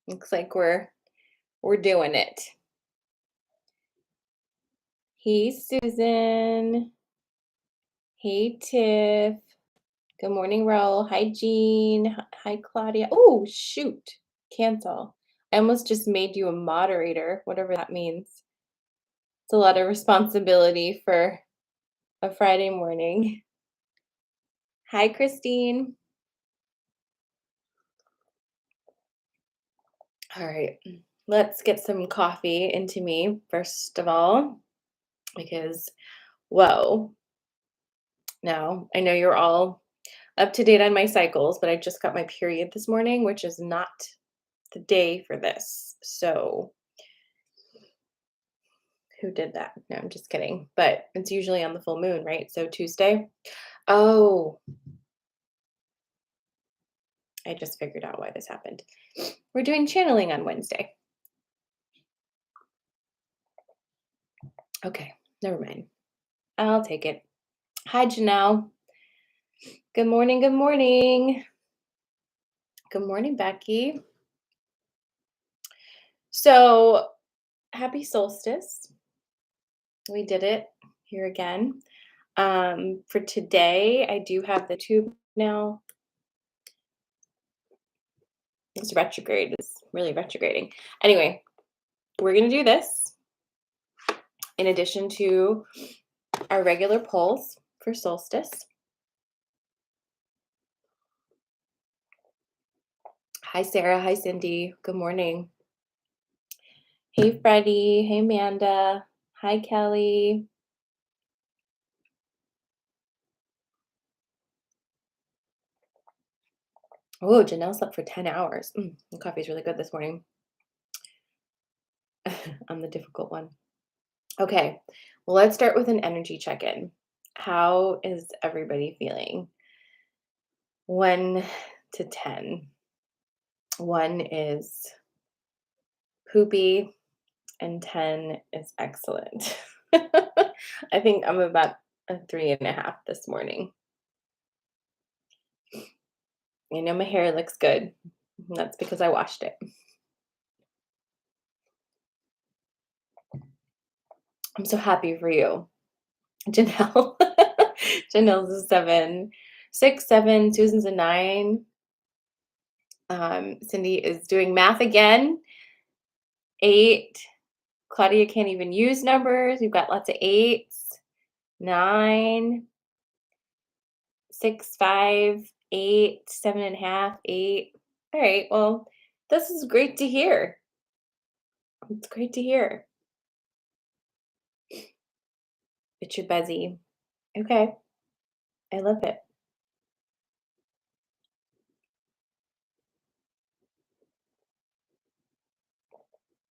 Looks like we're doing it. Hey, Susan. Hey, Tiff. Good morning, Raul. Hi, Jean. Hi, Claudia. Oh, shoot. Cancel. I almost just made you a moderator, whatever that means. It's a lot of responsibility for a Friday morning. Hi, Christine. All right. Let's get some coffee into me, first of all, because, whoa. Now, I know you're all up to date on my cycles, but I just got my period this morning, which is not the day for this. So, who did that? No, I'm just kidding. But it's usually on the full moon, right? So, Tuesday. Oh, I just figured out why this happened. We're doing channeling on Wednesday. Okay, never mind. I'll take it. Hi, Janelle. Good morning. Good morning. Good morning, Becky. So, happy solstice. We did it here again. For today, I do have the tube now. It's retrograde. It's really retrograding. Anyway, we're going to do this in addition to our regular polls for solstice. Hi, Sarah. Hi, Cindy. Good morning. Hey, Freddie. Hey, Amanda. Hi, Kelly. Oh, Janelle slept for 10 hours. The coffee's really good this morning. I'm the difficult one. Okay, well, let's start with an energy check-in. How is everybody feeling? 1 to 10. 1 is poopy and 10 is excellent. I think I'm about a 3.5 this morning. I know my hair looks good. That's because I washed it. I'm so happy for you, Janelle. Janelle's a 7. 6, 7. Susan's a 9. Cindy is doing math again. 8. Claudia can't even use numbers. We've got lots of 8s. 9. 6, 5, 8, 7.5, 8. All right. Well, this is great to hear. It's great to hear. It's your buzzy. Okay. I love it.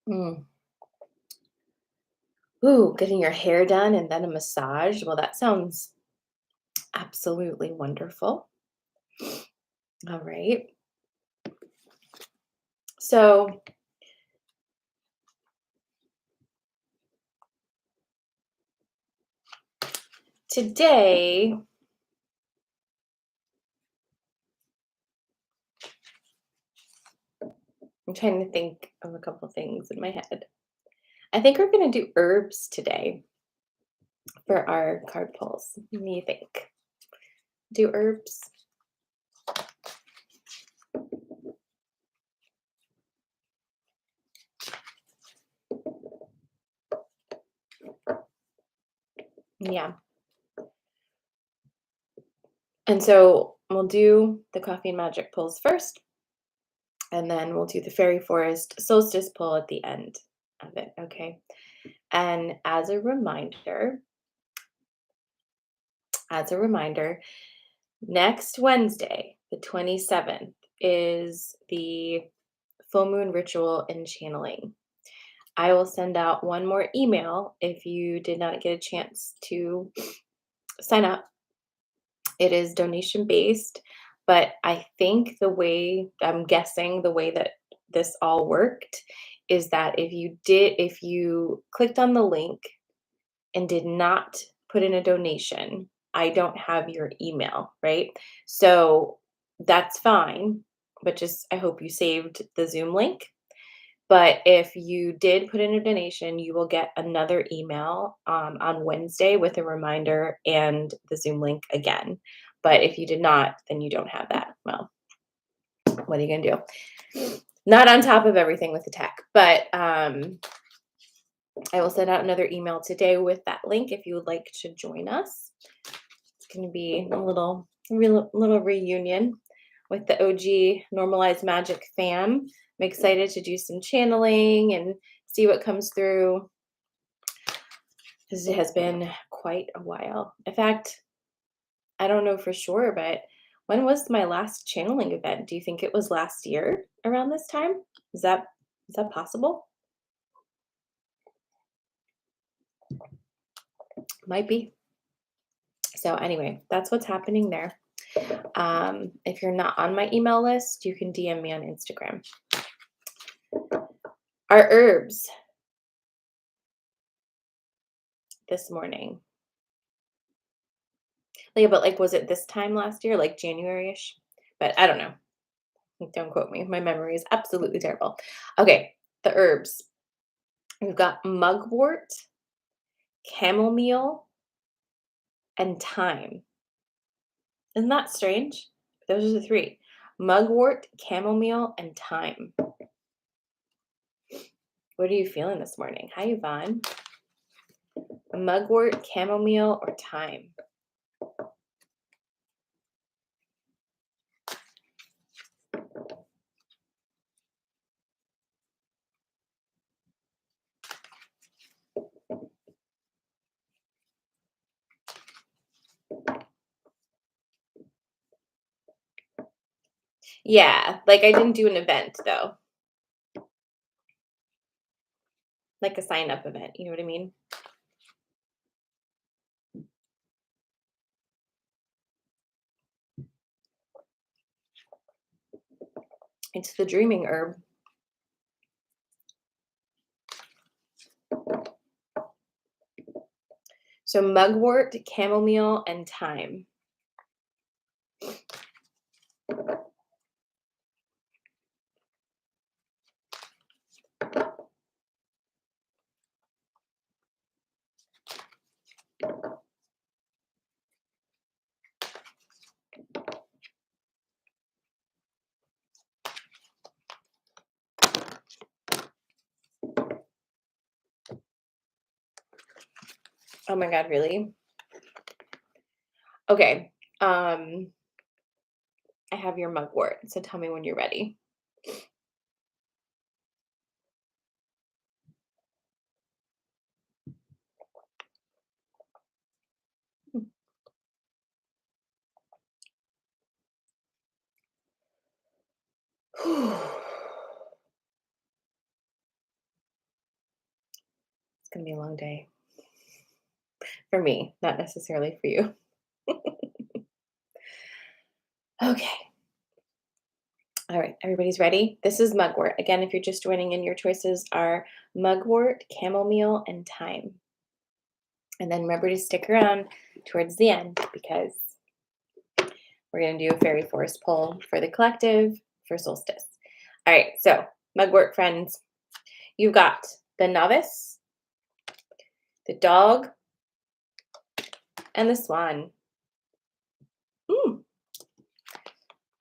Mm. Ooh, getting your hair done and then a massage. Well, that sounds absolutely wonderful. All right. So, today, I'm trying to think of a couple things in my head. I think we're going to do herbs today for our card pulls. What do you think? Do herbs? Yeah. And so we'll do the Coffee and Magic pulls first, and then we'll do the Fairy Forest Solstice pull at the end of it, okay? And as a reminder, next Wednesday, the 27th, is the full moon ritual and channeling. I will send out one more email if you did not get a chance to sign up. It is donation based, but I think I'm guessing the way that this all worked is that if you clicked on the link and did not put in a donation, I don't have your email, right? So that's fine, but just I hope you saved the Zoom link But if you did put in a donation, you will get another email on Wednesday with a reminder and the Zoom link again. But if you did not, then you don't have that. Well, what are you gonna do? Not on top of everything with the tech, but I will send out another email today with that link if you would like to join us. It's going to be a little reunion with the OG Normalized Magic fam. I'm excited to do some channeling and see what comes through because it has been quite a while. In fact, I don't know for sure, but when was my last channeling event? Do you think it was last year around this time? Is that is that possible? Might be. So anyway, that's what's happening there. If you're not on my email list, you can DM me on Instagram. Our herbs this morning. Yeah, but like, was it this time last year, like January-ish? But I don't know. Don't quote me. My memory is absolutely terrible. Okay, the herbs. We've got mugwort, chamomile, and thyme. Isn't that strange? Those are the three. Mugwort, chamomile, and thyme. What are you feeling this morning? Hi, Yvonne. Mugwort, chamomile, or thyme? Yeah, like I didn't do an event though, like a sign up event. You know what I mean? It's the dreaming herb. So mugwort, chamomile, and thyme. Oh my God, really? Okay. I have your mugwort. So tell me when you're ready. It's gonna be a long day for me, not necessarily for you. Okay. All right, everybody's ready? This is mugwort. Again, if you're just joining in, your choices are mugwort, chamomile, and thyme. And then remember to stick around towards the end because we're going to do a fairy forest pull for the collective for solstice. All right, so mugwort friends, you've got the novice, the dog, and the swan. Hmm,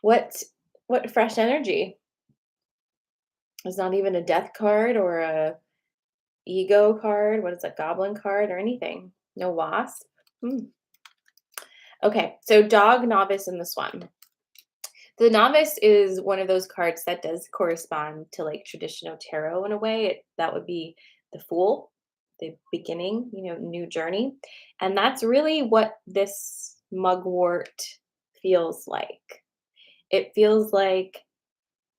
what what fresh energy. It's not even a death card or a ego card. What is a goblin card or anything? No wasp. Hmm. Okay, so dog, novice, and the swan. The novice is one of those cards that does correspond to like traditional tarot in a way. That would be the fool, the beginning, new journey. And that's really what this mugwort feels like. It feels like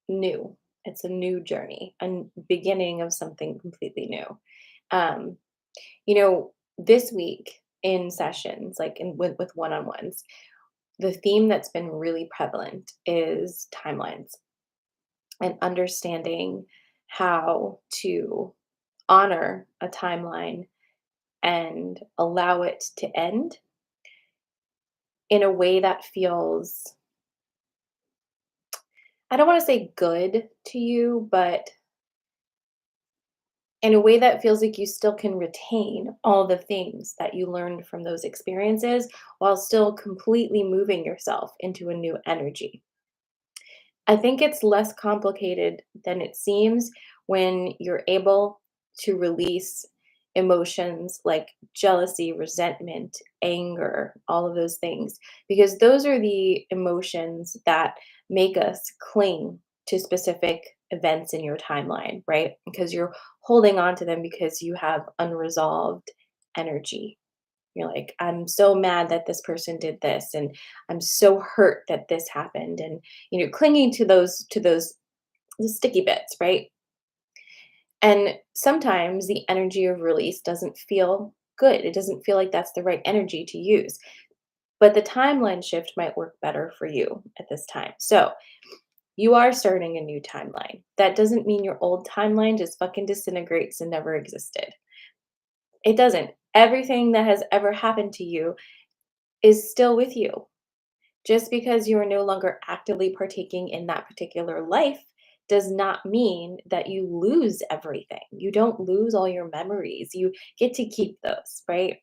new. It's a new journey, a beginning of something completely new. Um, this week in sessions, like with one-on-ones, the theme that's been really prevalent is timelines and understanding how to honor a timeline and allow it to end in a way that feels, I don't want to say good to you, but in a way that feels like you still can retain all the things that you learned from those experiences while still completely moving yourself into a new energy. I think it's less complicated than it seems when you're able to release emotions like jealousy, resentment, anger, all of those things, because those are the emotions that make us cling to specific events in your timeline, right? Because you're holding on to them because you have unresolved energy. You're like, I'm so mad that this person did this, and I'm so hurt that this happened. And clinging to those the sticky bits, right? And sometimes the energy of release doesn't feel good. It doesn't feel like that's the right energy to use. But the timeline shift might work better for you at this time. So you are starting a new timeline. That doesn't mean your old timeline just fucking disintegrates and never existed. It doesn't. Everything that has ever happened to you is still with you. Just because you are no longer actively partaking in that particular life does not mean that you lose everything. You don't lose all your memories. You get to keep those, right?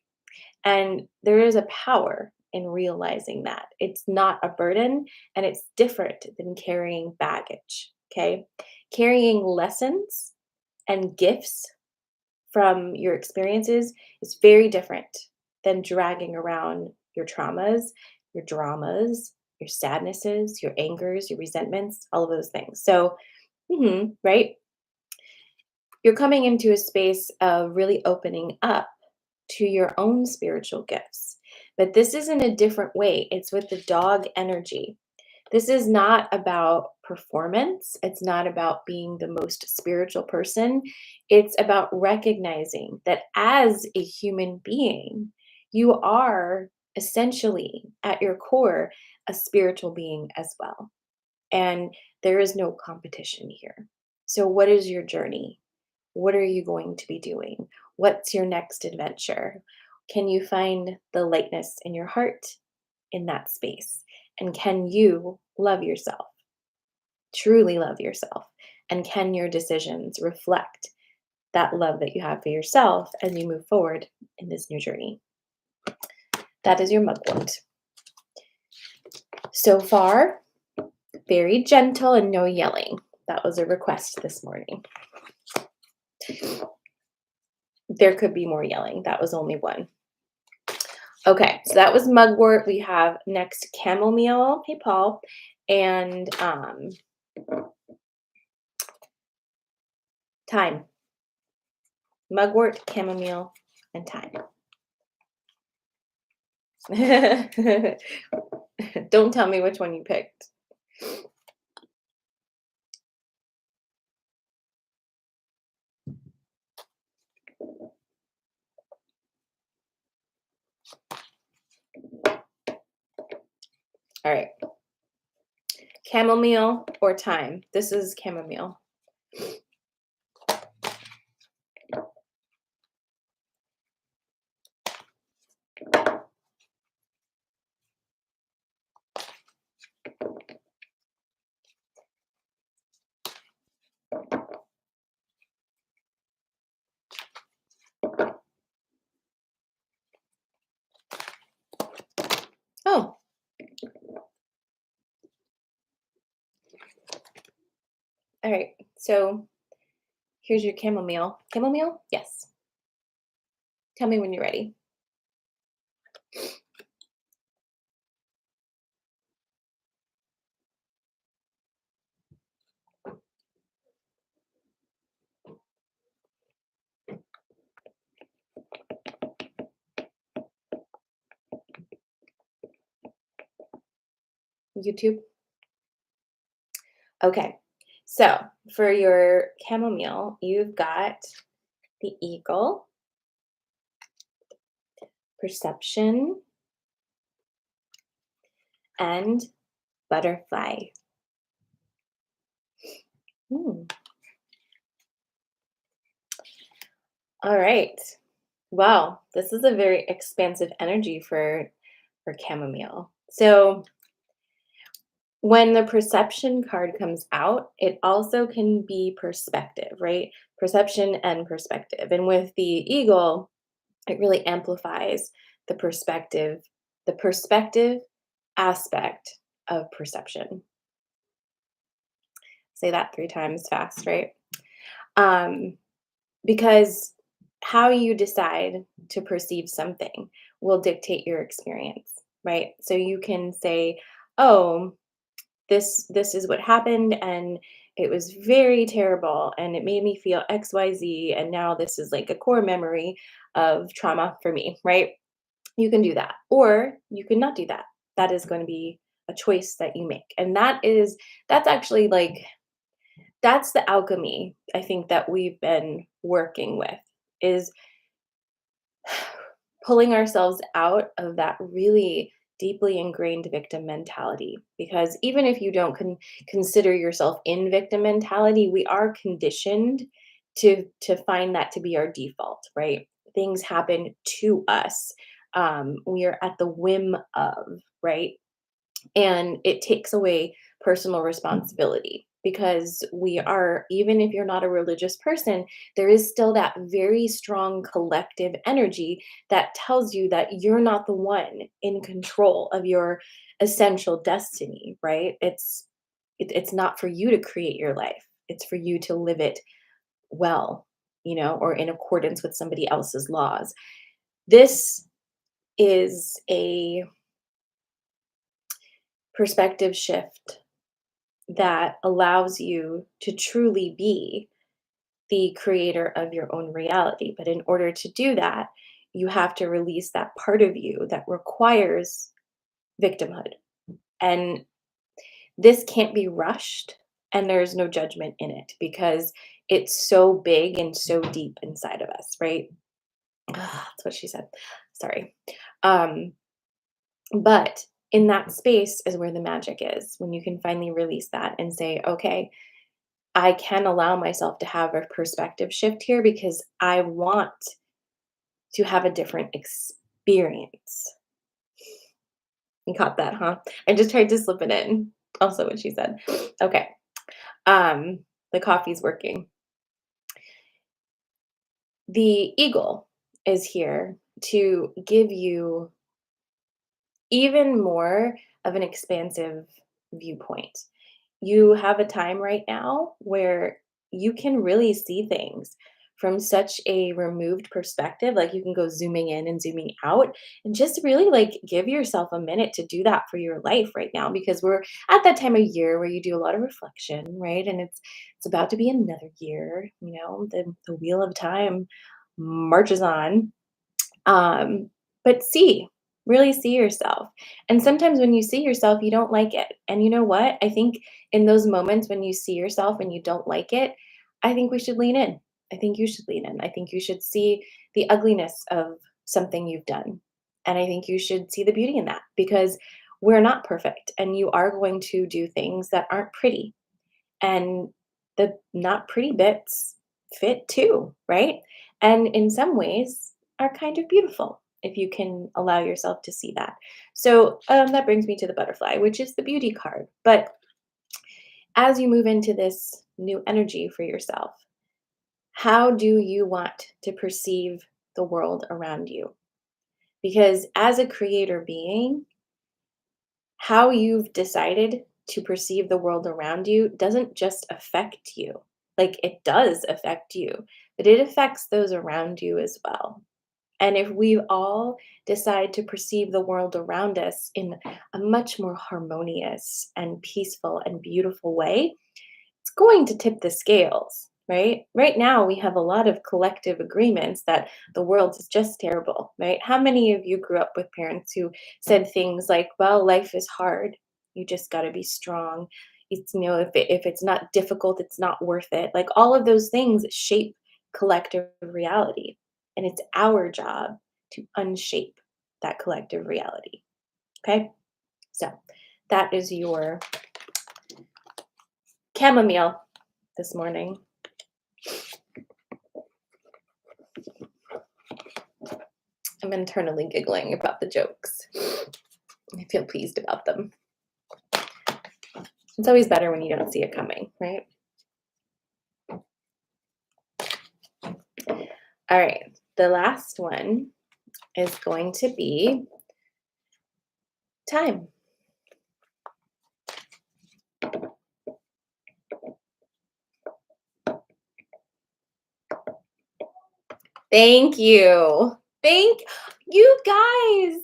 And there is a power in realizing that. It's not a burden and it's different than carrying baggage, okay? Carrying lessons and gifts from your experiences is very different than dragging around your traumas, your dramas, your sadnesses, your angers, your resentments, all of those things. So, right? You're coming into a space of really opening up to your own spiritual gifts. But this is in a different way. It's with the dog energy. This is not about performance. It's not about being the most spiritual person. It's about recognizing that as a human being, you are essentially at your core a spiritual being as well. And there is no competition here. So, what is your journey? What are you going to be doing? What's your next adventure? Can you find the lightness in your heart in that space? And can you love yourself, truly love yourself? And can your decisions reflect that love that you have for yourself as you move forward in this new journey? That is your mugwort. So far, very gentle and no yelling. That was a request this morning. There could be more yelling. That was only one. Okay, so that was mugwort. We have next chamomile. Hey, Paul. And thyme. Mugwort, chamomile, and thyme. Don't tell me which one you picked. All right. Chamomile or thyme? This is chamomile. Oh. All right. So here's your chamomile. Chamomile? Yes. Tell me when you're ready. YouTube? Okay. So for your chamomile, you've got the eagle, perception, and butterfly. Hmm. All right. Wow, this is a very expansive energy for chamomile. So When the perception card comes out, it also can be perspective, right? Perception and perspective. And with the eagle, it really amplifies the perspective aspect of perception. Say that 3 times fast, right? Um, because how you decide to perceive something will dictate your experience, right? So you can say, "Oh, this is what happened and it was very terrible and it made me feel XYZ and now this is like a core memory of trauma for me," right? You can do that. Or you can not do that. That is going to be a choice that you make. And that's actually like that's the alchemy I think that we've been working with is pulling ourselves out of that really deeply ingrained victim mentality, because even if you don't consider yourself in victim mentality, we are conditioned to find that to be our default, right? Things happen to us. We are at the whim of, right? And it takes away personal responsibility, because we are, even if you're not a religious person, there is still that very strong collective energy that tells you that you're not the one in control of your essential destiny, right? It's not for you to create your life, it's for you to live it well, or in accordance with somebody else's laws. This is a perspective shift that allows you to truly be the creator of your own reality. But in order to do that, you have to release that part of you that requires victimhood. And this can't be rushed, and there's no judgment in it because it's so big and so deep inside of us, right? That's what she said. Sorry. Um, but in that space is where the magic is, when you can finally release that and say, okay, I can allow myself to have a perspective shift here because I want to have a different experience. You caught that, huh? I just tried to slip it in. Also what she said. Okay. Um, the coffee's working. The eagle is here to give you even more of an expansive viewpoint. You have a time right now where you can really see things from such a removed perspective. Like, you can go zooming in and zooming out and just really like give yourself a minute to do that for your life right now, because we're at that time of year where you do a lot of reflection, right? And it's about to be another year, the wheel of time marches on. um, but really see yourself. And sometimes when you see yourself, you don't like it. And you know what? I think in those moments when you see yourself and you don't like it, I think we should lean in. I think you should lean in. I think you should see the ugliness of something you've done. And I think you should see the beauty in that, because we're not perfect and you are going to do things that aren't pretty. And the not pretty bits fit too, right? And in some ways are kind of beautiful if you can allow yourself to see that. So that brings me to the butterfly, which is the beauty card. But as you move into this new energy for yourself, how do you want to perceive the world around you? Because as a creator being, how you've decided to perceive the world around you doesn't just affect you. Like, it does affect you, but it affects those around you as well. And if we all decide to perceive the world around us in a much more harmonious and peaceful and beautiful way, it's going to tip the scales, right? Right now, we have a lot of collective agreements that the world is just terrible, right? How many of you grew up with parents who said things like, well, life is hard. You just got to be strong. If it's not difficult, it's not worth it. Like, all of those things shape collective reality. And it's our job to unshape that collective reality. Okay. So that is your chamomile this morning. I'm internally giggling about the jokes. I feel pleased about them. It's always better when you don't see it coming, right? All right. The last one is going to be time. Thank you. Thank you guys.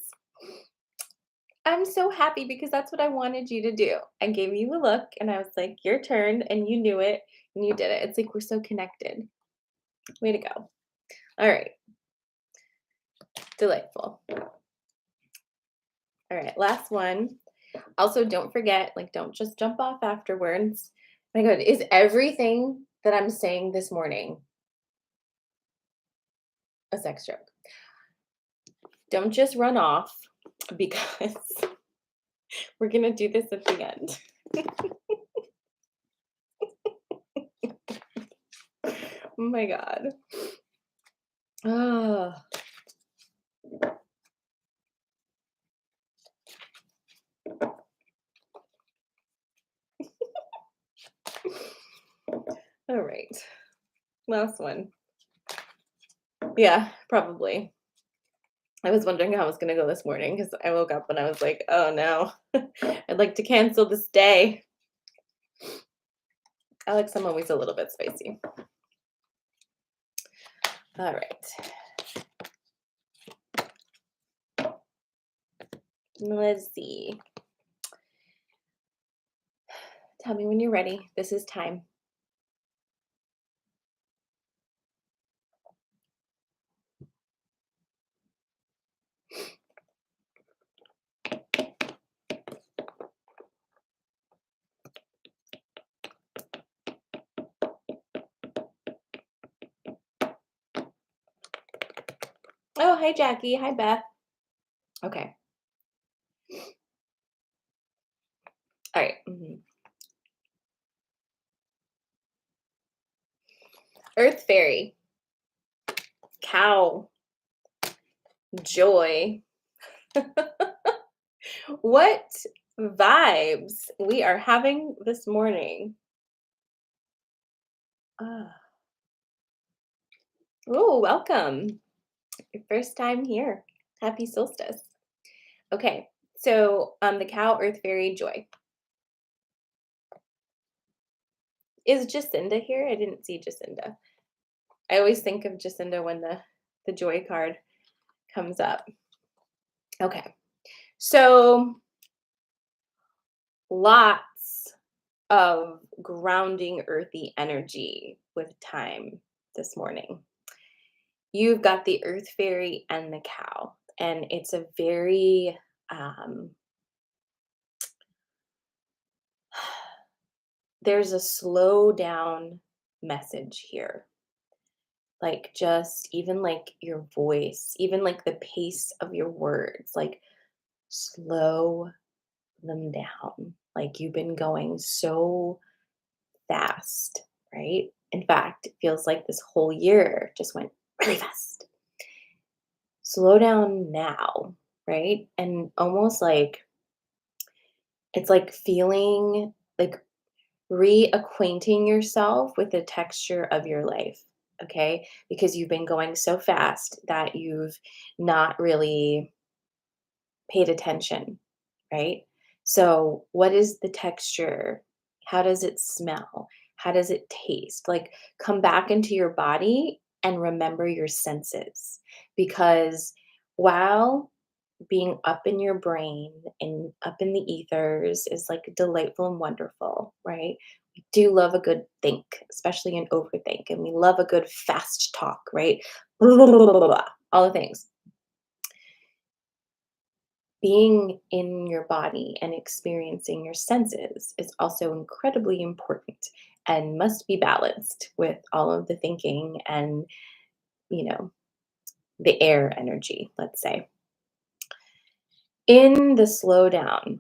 I'm so happy because that's what I wanted you to do. I gave you a look and I was like, your turn, and you knew it and you did it. It's like we're so connected. Way to go. All right. Delightful. All right. Last one. Also, don't forget, like, don't just jump off afterwards. My God, is everything that I'm saying this morning a sex joke? Don't just run off because we're going to do this at the end. Oh my God. Oh. All right. Last one. Yeah, probably. I was wondering how I was going to go this morning because I woke up and I was like, oh no, I'd like to cancel this day. Alex, I'm always a little bit spicy. All right. Let's see. Tell me when you're ready. This is time. Oh, hi, Jackie. Hi, Beth. Okay. All right. Earth Fairy, cow, joy. What vibes we are having this morning. Oh, welcome. Your first time here. Happy solstice. Okay, so the cow, Earth Fairy, joy. Is Jacinda here? I didn't see Jacinda. I always think of Jacinda when the joy card comes up. Okay, so lots of grounding earthy energy with time this morning. You've got the Earth Fairy and the cow, and it's a very there's a slow down message here. Like, just even like your voice, even like the pace of your words, like slow them down. Like, you've been going so fast, right? In fact, it feels like this whole year just went really fast. Slow down now, right? And almost like it's like feeling like reacquainting yourself with the texture of your life, okay? Because you've been going so fast that you've not really paid attention, right? So, what is the texture? How does it smell? How does it taste? Like, come back into your body and remember your senses. Because while being up in your brain and up in the ethers is like delightful and wonderful, right? We do love a good think, especially an overthink, and we love a good fast talk, right? All the things. Being in your body and experiencing your senses is also incredibly important and must be balanced with all of the thinking and, you know, the air energy, let's say. In the slowdown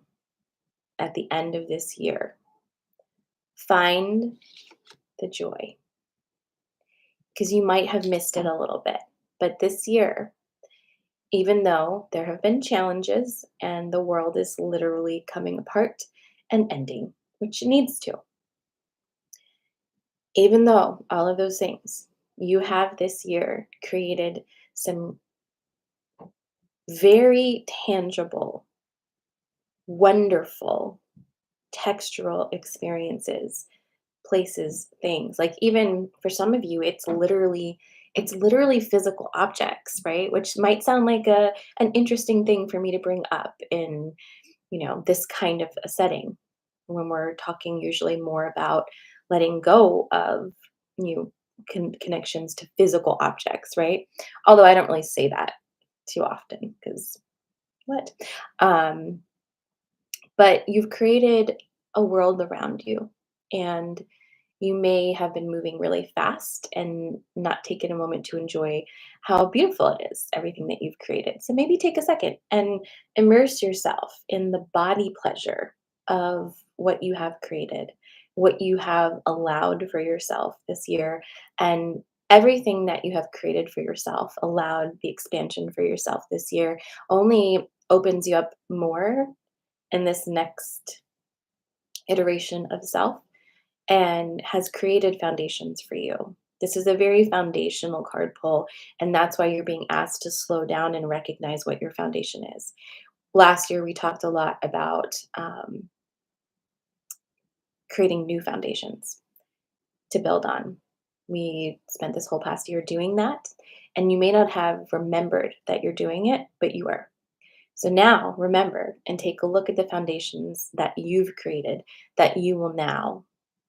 at the end of this year, find the joy because you might have missed it a little bit. But this year, even though there have been challenges and the world is literally coming apart and ending, which it needs to. Even though all of those things, you have this year created some very tangible, wonderful, textural experiences, places, things. Like even for some of you, it's literally physical objects, right? Which might sound like an interesting thing for me to bring up in, this kind of a setting when we're talking usually more about letting go of you connections to physical objects, right? Although I don't really say that too often because what? Um, but you've created a world around you, and you may have been moving really fast and not taken a moment to enjoy how beautiful it is, everything that you've created. So maybe take a second and immerse yourself in the body pleasure of what you have created, what you have allowed for yourself this year, and everything that you have created for yourself, allowed the expansion for yourself this year, only opens you up more in this next iteration of self and has created foundations for you. This is a very foundational card pull, and that's why you're being asked to slow down and recognize what your foundation is. Last year, we talked a lot about creating new foundations to build on. We spent this whole past year doing that, and you may not have remembered that you're doing it, but you are. So now remember and take a look at the foundations that you've created that you will now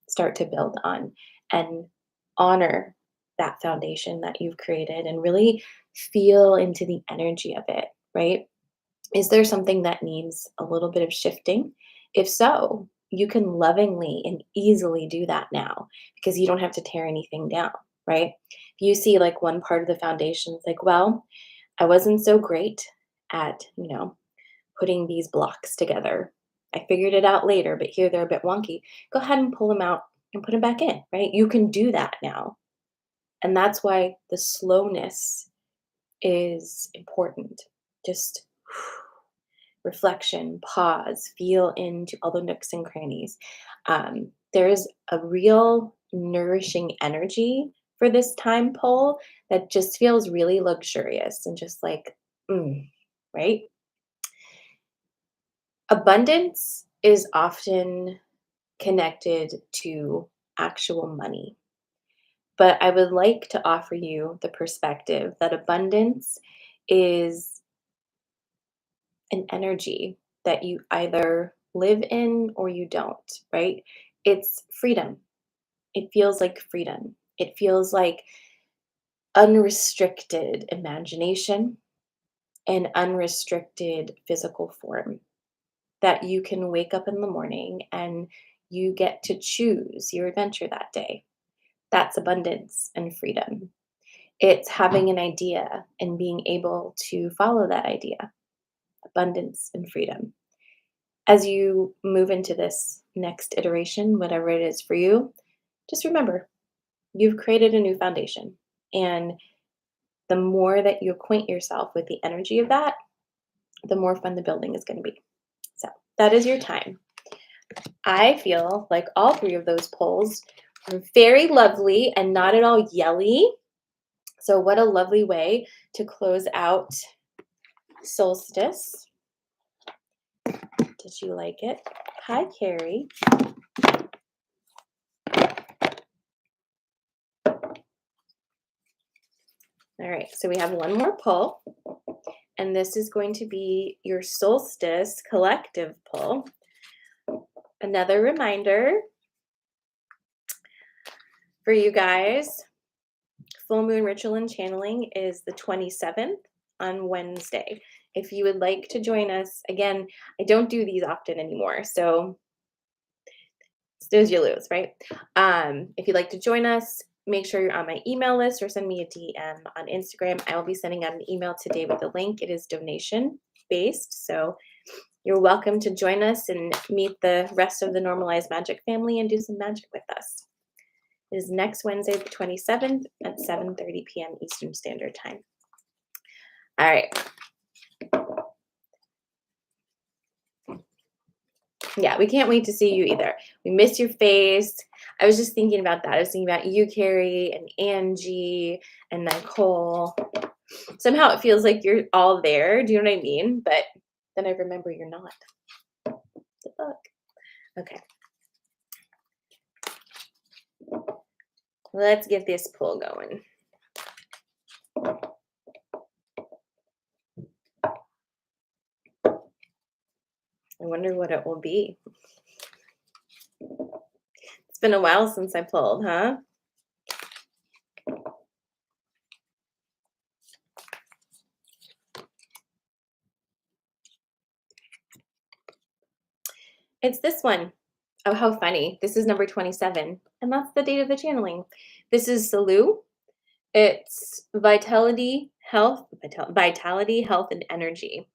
start to build on, and honor that foundation that you've created and really feel into the energy of it, right? Is there something that needs a little bit of shifting? If so, you can lovingly and easily do that now because you don't have to tear anything down, right? If you see like one part of the foundation, it's like, well, I wasn't so great at, putting these blocks together. I figured it out later, but here they're a bit wonky. Go ahead and pull them out and put them back in, right? You can do that now. And that's why the slowness is important. Just reflection, pause, feel into all the nooks and crannies. There is a real nourishing energy for this time pull that just feels really luxurious and just like, right? Abundance is often connected to actual money. But I would like to offer you the perspective that abundance is an energy that you either live in or you don't, right? It's freedom. It feels like freedom. It feels like unrestricted imagination and unrestricted physical form, that you can wake up in the morning and you get to choose your adventure that day. That's abundance and freedom. It's having an idea and being able to follow that idea. Abundance and freedom. As you move into this next iteration, whatever it is for you, just remember you've created a new foundation. And the more that you acquaint yourself with the energy of that, the more fun the building is going to be. So that is your time. I feel like all three of those polls were very lovely and not at all yelly. So, what a lovely way to close out Solstice. Did you like it? Hi, Carrie. All right, so we have one more pull, and this is going to be your Solstice collective pull. Another reminder for you guys, full moon ritual and channeling is the 27th on Wednesday. If you would like to join us, again, I don't do these often anymore, so snooze you lose, right? If you'd like to join us, make sure you're on my email list or send me a DM on Instagram. I will be sending out an email today with a link. It is donation based, so you're welcome to join us and meet the rest of the Normalized Magic family and do some magic with us. It is next Wednesday, the 27th at 7:30 p.m. Eastern Standard Time. All right. Yeah, we can't wait to see you either. We miss your face. I was just thinking about that. I was thinking about you, Carrie, and Angie, and Nicole. Somehow it feels like you're all there. Do you know what I mean? But then I remember you're not. The book. Okay, let's get this pull going. I wonder what it will be. It's been a while since I pulled, huh? It's this one. Oh, how funny. This is number 27, and that's the date of the channeling. This is Salu. It's vitality, health, and energy.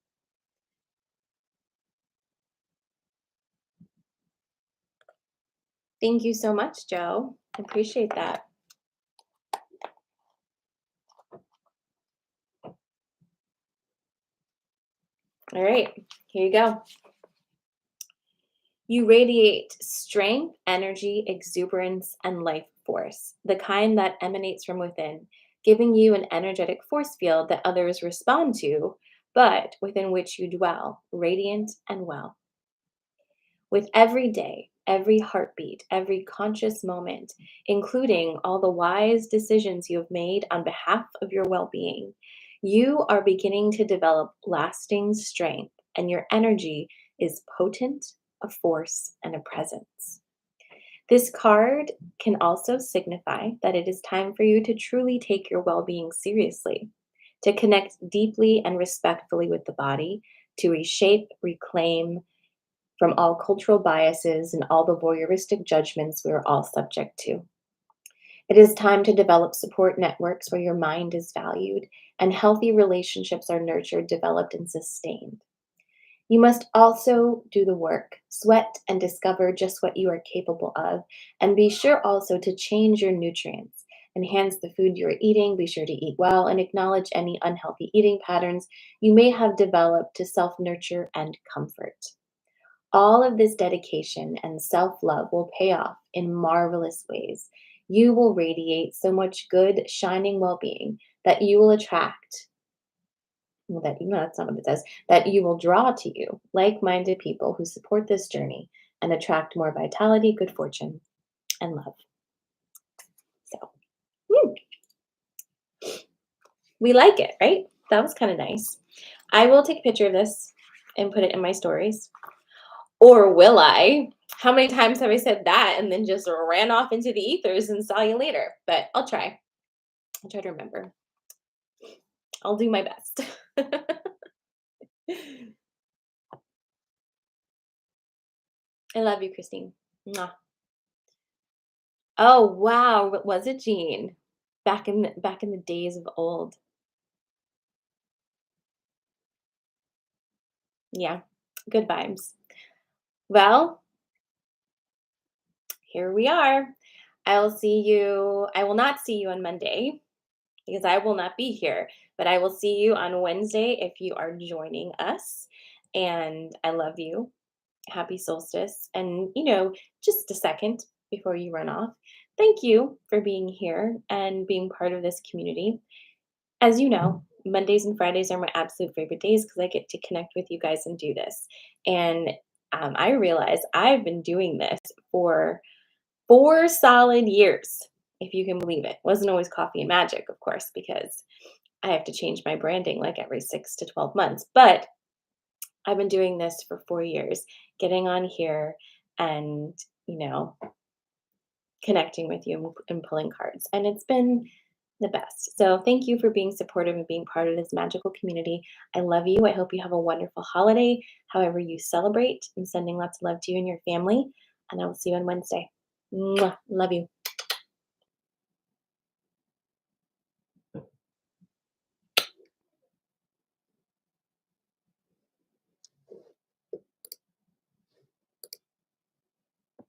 Thank you so much, Joe. I appreciate that. All right, here you go. You radiate strength, energy, exuberance, and life force, the kind that emanates from within, giving you an energetic force field that others respond to, but within which you dwell, radiant and well. With every day, every heartbeat, every conscious moment, including all the wise decisions you have made on behalf of your well being, you are beginning to develop lasting strength, and your energy is potent, a force, and a presence. This card can also signify that it is time for you to truly take your well being seriously, to connect deeply and respectfully with the body, to reshape, reclaim, from all cultural biases and all the voyeuristic judgments we are all subject to. It is time to develop support networks where your mind is valued and healthy relationships are nurtured, developed, and sustained. You must also do the work, sweat, and discover just what you are capable of, and be sure also to change your nutrients. Enhance the food you are eating, be sure to eat well, and acknowledge any unhealthy eating patterns you may have developed to self nurture and comfort. All of this dedication and self love will pay off in marvelous ways. You will radiate so much good, shining well being that you will attract, well, that you know, that's not what it says, that you will draw to you like minded people who support this journey and attract more vitality, good fortune, and love. So, woo, we like it, right? That was kind of nice. I will take a picture of this and put it in my stories. Or will I? How many times have I said that and then just ran off into the ethers and saw you later? But I'll try. I'll try to remember. I'll do my best. I love you, Christine. Mwah. Oh wow, what was it, Jean? Back in the days of old. Yeah, good vibes. Well, here we are. I will not see you on Monday because I will not be here, but I will see you on Wednesday if you are joining us. And I love you. Happy solstice. And, just a second before you run off, thank you for being here and being part of this community. As you know, Mondays and Fridays are my absolute favorite days because I get to connect with you guys and do this. And I realize I've been doing this for 4 solid years, if you can believe it. Wasn't always Coffee and Magic, of course, because I have to change my branding like every 6 to 12 months. But I've been doing this for 4 years, getting on here and, you know, connecting with you and pulling cards. And it's been the best. So thank you for being supportive and being part of this magical community. I love you. I hope you have a wonderful holiday, however you celebrate. I'm sending lots of love to you and your family. And I will see you on Wednesday. Mwah. Love you.